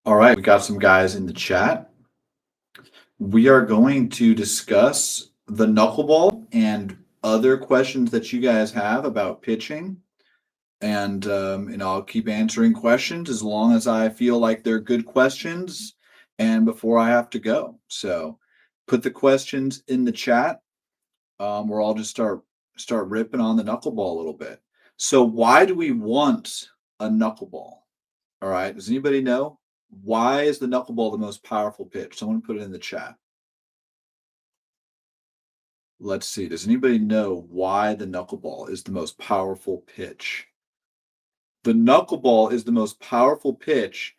All right, we got some guys in the chat. We are going to discuss the knuckleball and other questions that you guys have about pitching. And I'll keep answering questions as long as I feel like they're good questions and before I have to go. So put the questions in the chat. Or I'll just start ripping on the knuckleball a little bit. So why do we want a knuckleball? All right. Does anybody know? Why is the knuckleball the most powerful pitch? Someone put it in the chat. Let's see. Does anybody know why the knuckleball is the most powerful pitch? The knuckleball is the most powerful pitch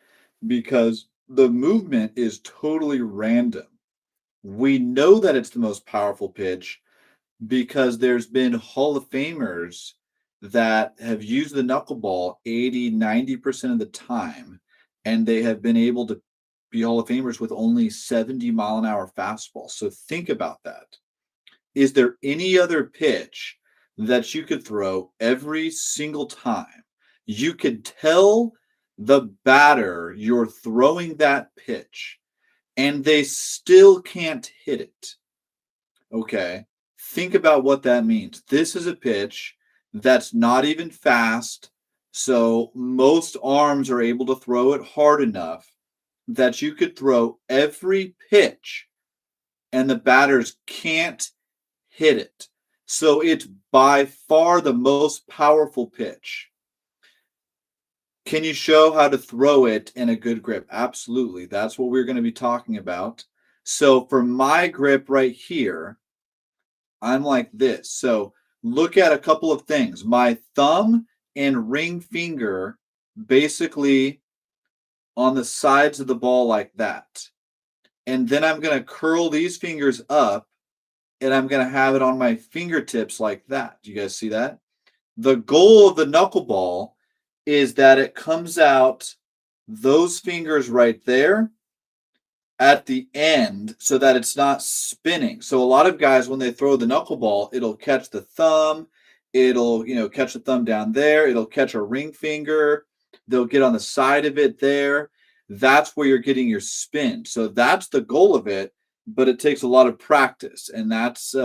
because the movement is totally random. We know that it's the most powerful pitch because there's been Hall of Famers that have used the knuckleball 80, 90% of the time, and they have been able to be Hall of Famers with only 70-mile-an-hour fastball. So think about that. Is there any other pitch that you could throw every single time? You could tell the batter you're throwing that pitch, and they still can't hit it. Okay. Think about what that means. This is a pitch that's not even fast. So most arms are able to throw it hard enough that you could throw every pitch and the batters can't hit it. So it's by far the most powerful pitch. Can you show how to throw it in a good grip? Absolutely. That's what we're going to be talking about. So for my grip right here, I'm like this. So look at a couple of things. My thumb and ring finger basically on the sides of the ball like that. And then I'm going to curl these fingers up and I'm going to have it on my fingertips like that. Do you guys see that? The goal of the knuckleball is that it comes out those fingers right there at the end so that it's not spinning. So a lot of guys, when they throw the knuckleball, it'll catch the thumb, it'll, catch the thumb down there, it'll catch a ring finger, they'll get on the side of it there. That's where you're getting your spin. So that's the goal of it, but it takes a lot of practice, and that's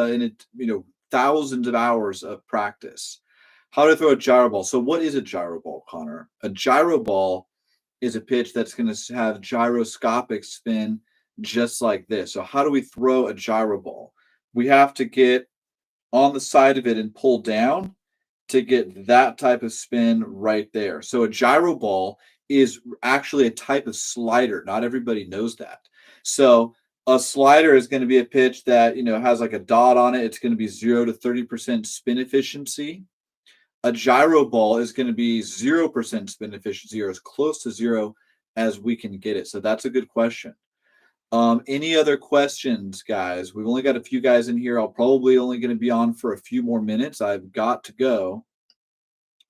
thousands of hours of practice. How to throw a gyro ball. So what is a gyro ball, Connor? A gyro ball is a pitch that's going to have gyroscopic spin just like this. So how do we throw a gyro ball? We have to get on the side of it and pull down to get that type of spin right there. So a gyro ball is actually a type of slider. Not everybody knows that. So a slider is going to be a pitch that, has like a dot on it. It's going to be 0 to 30% spin efficiency. A gyro ball is going to be 0% spin efficiency, or as close to 0 as we can get it. So that's a good question. Any other questions, guys? We've only got a few guys in here. I'll probably only going to be on for a few more minutes. I've got to go,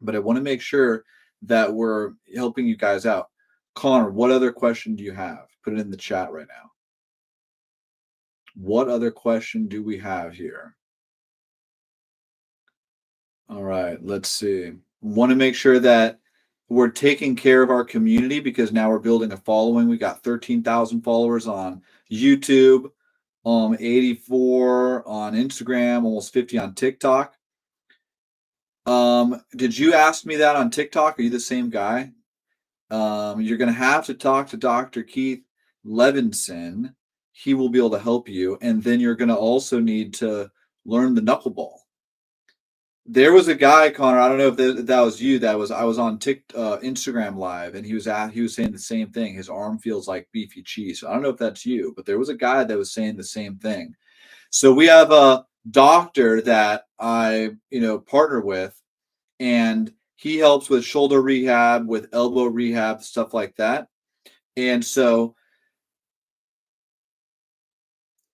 but I want to make sure that we're helping you guys out. Connor, what other question do you have? Put it in the chat right now. What other question do we have here? All right, let's see. Want to make sure that we're taking care of our community because now we're building a following. We got 13,000 followers on YouTube, 84 on Instagram, almost 50 on TikTok. Did you ask me that on TikTok? Are you the same guy? You're going to have to talk to Dr. Keith Levinson. He will be able to help you. And then you're going to also need to learn the knuckleball. There was a guy, Connor. I don't know if that was you. I was on Instagram Live, and he was saying the same thing. His arm feels like beefy cheese. So I don't know if that's you, but there was a guy that was saying the same thing. So we have a doctor that I partner with, and he helps with shoulder rehab, with elbow rehab, stuff like that. And so,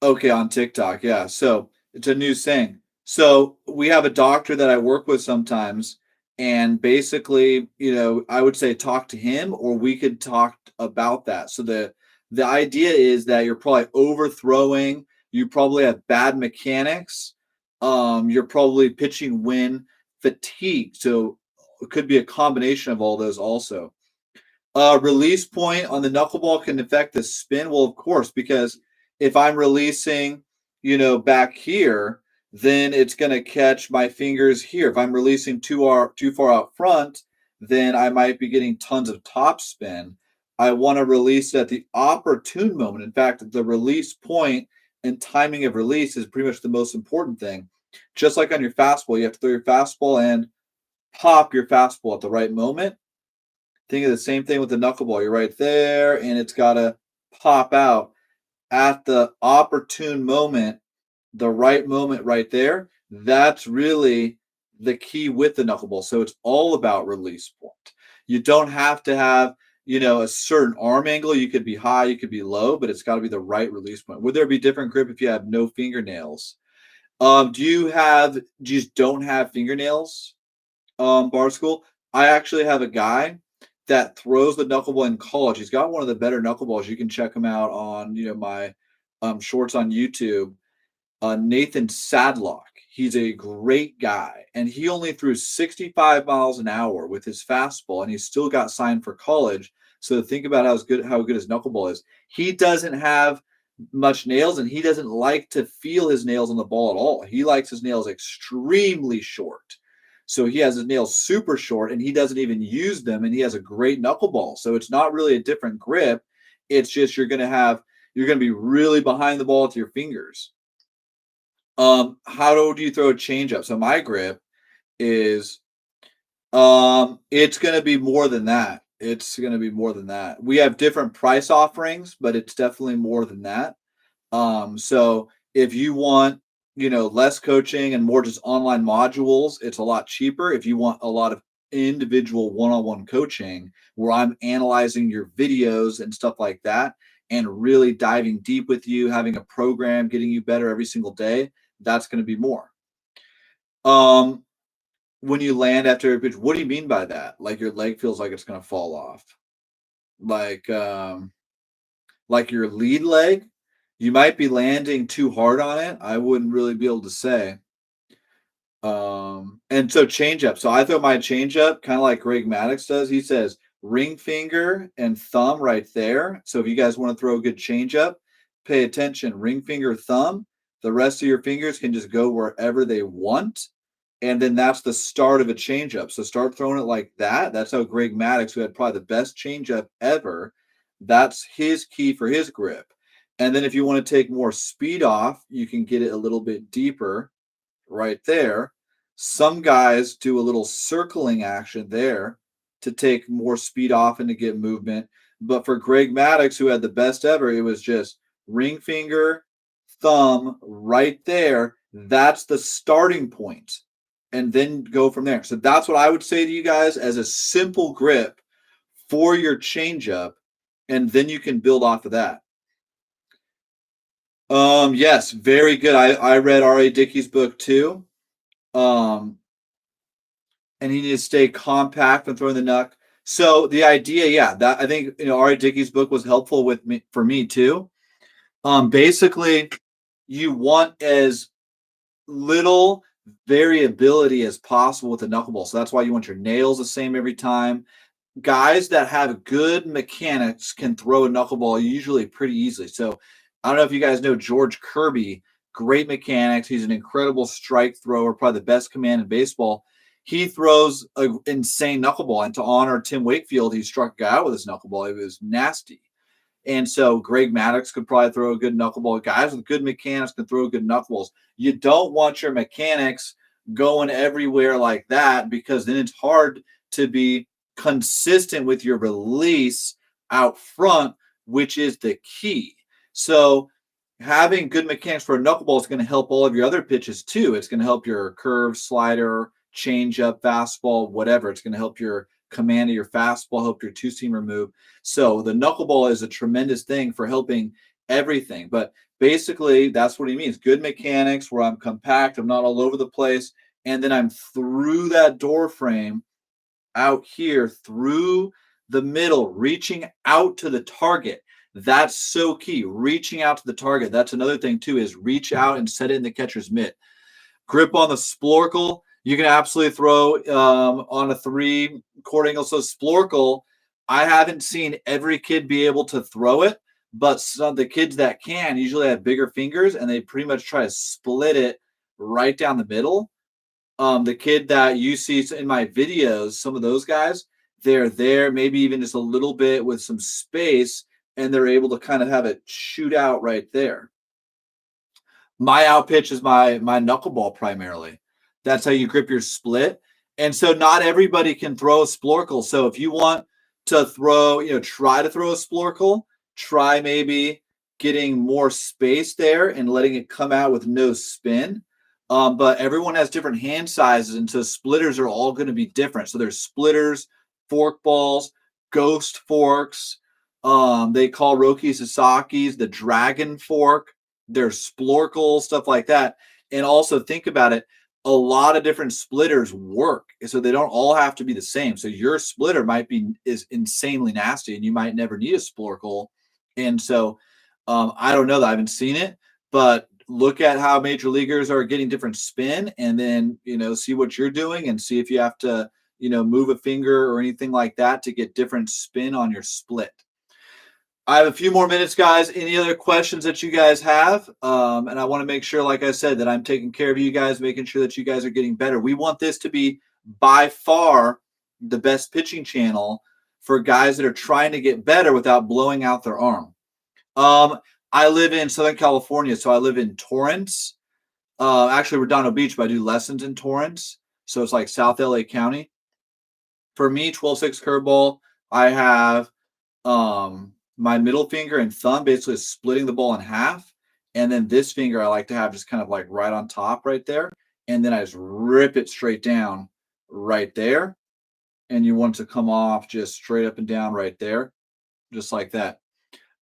okay, on TikTok, yeah. So it's a new thing. So we have a doctor that I work with sometimes, and basically, I would say talk to him, or we could talk about that. So the idea is that you're probably overthrowing, you probably have bad mechanics, you're probably pitching when fatigue. So it could be a combination of all those also. Release point on the knuckleball can affect the spin. Well, of course, because if I'm releasing, back here, then it's going to catch my fingers here. If I'm releasing too far out front, then I might be getting tons of top spin. I want to release at the opportune moment. In fact, the release point and timing of release is pretty much the most important thing. Just like on your fastball, you have to throw your fastball and pop your fastball at the right moment. Think of the same thing with the knuckleball. You're right there, and it's got to pop out at the opportune moment, the right moment right there. That's really the key with the knuckleball. So it's all about release point. You don't have to have, a certain arm angle. You could be high, you could be low, but it's got to be the right release point. Would there be different grip if you have no fingernails? Do you just don't have fingernails? Bar school. I actually have a guy that throws the knuckleball in college. He's got one of the better knuckleballs. You can check him out on my shorts on YouTube. Nathan Sadlock. He's a great guy, and he only threw 65 miles an hour with his fastball, and he still got signed for college. So think about how good his knuckleball is. He doesn't have much nails, and he doesn't like to feel his nails on the ball at all. He likes his nails extremely short. So he has his nails super short, and he doesn't even use them, and he has a great knuckleball. So it's not really a different grip. It's just you're going to be really behind the ball with your fingers. How do you throw a changeup? So my grip is it's going to be more than that. It's going to be more than that. We have different price offerings, but it's definitely more than that. So if you want, less coaching and more just online modules, it's a lot cheaper. If you want a lot of individual one-on-one coaching where I'm analyzing your videos and stuff like that and really diving deep with you, having a program, getting you better every single day, that's going to be more. When you land after a pitch, what do you mean by that? Like your leg feels like it's going to fall off? Like your lead leg? You might be landing too hard on it. I wouldn't really be able to say. And so changeup. So I throw my changeup kind of like Greg Maddox does. He says ring finger and thumb right there. So if you guys want to throw a good changeup, pay attention. Ring finger, thumb. The rest of your fingers can just go wherever they want. And then that's the start of a changeup. So start throwing it like that. That's how Greg Maddox, who had probably the best changeup ever, that's his key for his grip. And then if you want to take more speed off, you can get it a little bit deeper right there. Some guys do a little circling action there to take more speed off and to get movement. But for Greg Maddox, who had the best ever, it was just ring finger, thumb right there. That's the starting point. And then go from there. So that's what I would say to you guys as a simple grip for your changeup. And then you can build off of that. Yes, very good. I read R.A. Dickey's book too. And he needs to stay compact when throwing the knuck. So the idea, yeah, that I think R.A. Dickey's book was helpful for me too. Basically, you want as little variability as possible with the knuckleball. So that's why you want your nails the same every time. Guys that have good mechanics can throw a knuckleball usually pretty easily. So I don't know if you guys know George Kirby, great mechanics. He's an incredible strike thrower, probably the best command in baseball. He throws an insane knuckleball. And to honor Tim Wakefield, he struck a guy out with his knuckleball. It was nasty. And so Greg Maddox could probably throw a good knuckleball. Guys with good mechanics can throw good knuckleballs. You don't want your mechanics going everywhere like that because then it's hard to be consistent with your release out front, which is the key. So having good mechanics for a knuckleball is going to help all of your other pitches too. It's going to help your curve, slider, changeup, fastball, whatever. It's going to help your command of your fastball, help your two-seamer move. So the knuckleball is a tremendous thing for helping everything. But basically, that's what he means. Good mechanics where I'm compact, I'm not all over the place, and then I'm through that door frame out here, through the middle, reaching out to the target. That's so key. Reaching out to the target. That's another thing, too, is reach out and set it in the catcher's mitt. Grip on the splorkel. You can absolutely throw on a 3 chord angle. So splorkel, I haven't seen every kid be able to throw it, but some of the kids that can usually have bigger fingers and they pretty much try to split it right down the middle. The kid that you see in my videos, some of those guys, they're there, maybe even just a little bit with some space, and they're able to kind of have it shoot out right there. My out pitch is my knuckleball primarily. That's how you grip your split. And so not everybody can throw a splorkel. So if you want to throw, try to throw a splorkel, try maybe getting more space there and letting it come out with no spin. But everyone has different hand sizes, and so splitters are all going to be different. So there's splitters, fork balls, ghost forks. They call Roki Sasaki's the dragon fork. There's splorkel, stuff like that. And also think about it, a lot of different splitters work. So they don't all have to be the same. So your splitter is insanely nasty and you might never need a splorkel. And so I don't know that I haven't seen it, but look at how major leaguers are getting different spin and then, see what you're doing and see if you have to, move a finger or anything like that to get different spin on your split. I have a few more minutes, guys. Any other questions that you guys have? And I want to make sure, like I said, that I'm taking care of you guys, making sure that you guys are getting better. We want this to be by far the best pitching channel for guys that are trying to get better without blowing out their arm. I live in Southern California, so I live in Torrance. Actually, Redondo Beach, but I do lessons in Torrance. So it's like South LA County. For me, 12-6 curveball, I have my middle finger and thumb basically splitting the ball in half. And then this finger I like to have just kind of like right on top right there. And then I just rip it straight down right there. And you want it to come off just straight up and down right there, just like that.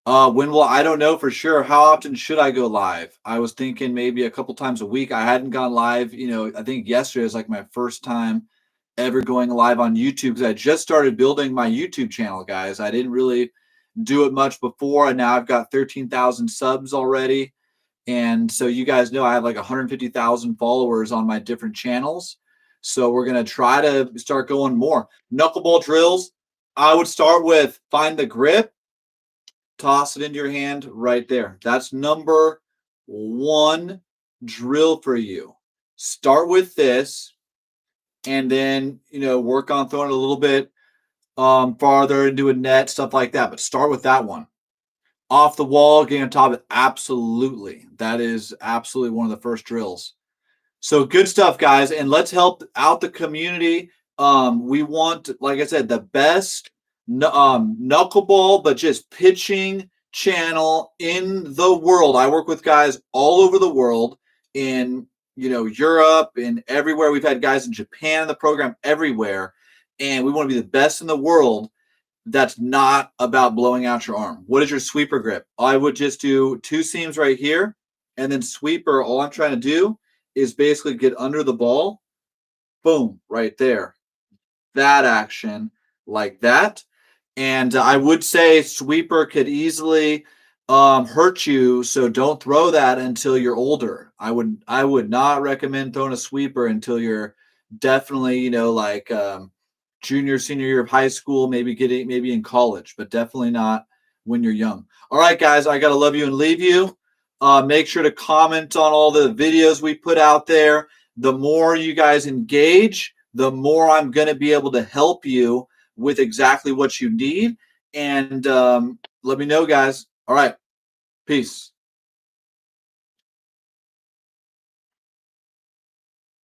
I don't know for sure. How often should I go live? I was thinking maybe a couple times a week. I hadn't gone live. I think yesterday was like my first time ever going live on YouTube because I just started building my YouTube channel, guys. I didn't really do it much before, and now I've got 13,000 subs already. And so you guys know I have like 150,000 followers on my different channels. So we're going to try to start going more. Knuckleball drills, I would start with find the grip, toss it into your hand right there. That's number one drill for you. Start with this and then, work on throwing it a little bit farther into a net, stuff like that. But start with that one. Off the wall, getting on top of it. Absolutely. That is absolutely one of the first drills. So good stuff, guys. And let's help out the community. We want, like I said, the best knuckleball, but just pitching channel in the world. I work with guys all over the world in, Europe and everywhere. We've had guys in Japan in the program, everywhere. And we want to be the best in the world. That's not about blowing out your arm. What is your sweeper grip? I would just do two seams right here. And then sweeper, all I'm trying to do is basically get under the ball. Boom, right there. That action like that. And I would say sweeper could easily hurt you. So don't throw that until you're older. I would not recommend throwing a sweeper until you're definitely, like junior, senior year of high school, maybe in college, but definitely not when you're young. All right, guys, I got to love you and leave you. Make sure to comment on all the videos we put out there. The more you guys engage, the more I'm going to be able to help you with exactly what you need. And let me know, guys. All right. Peace.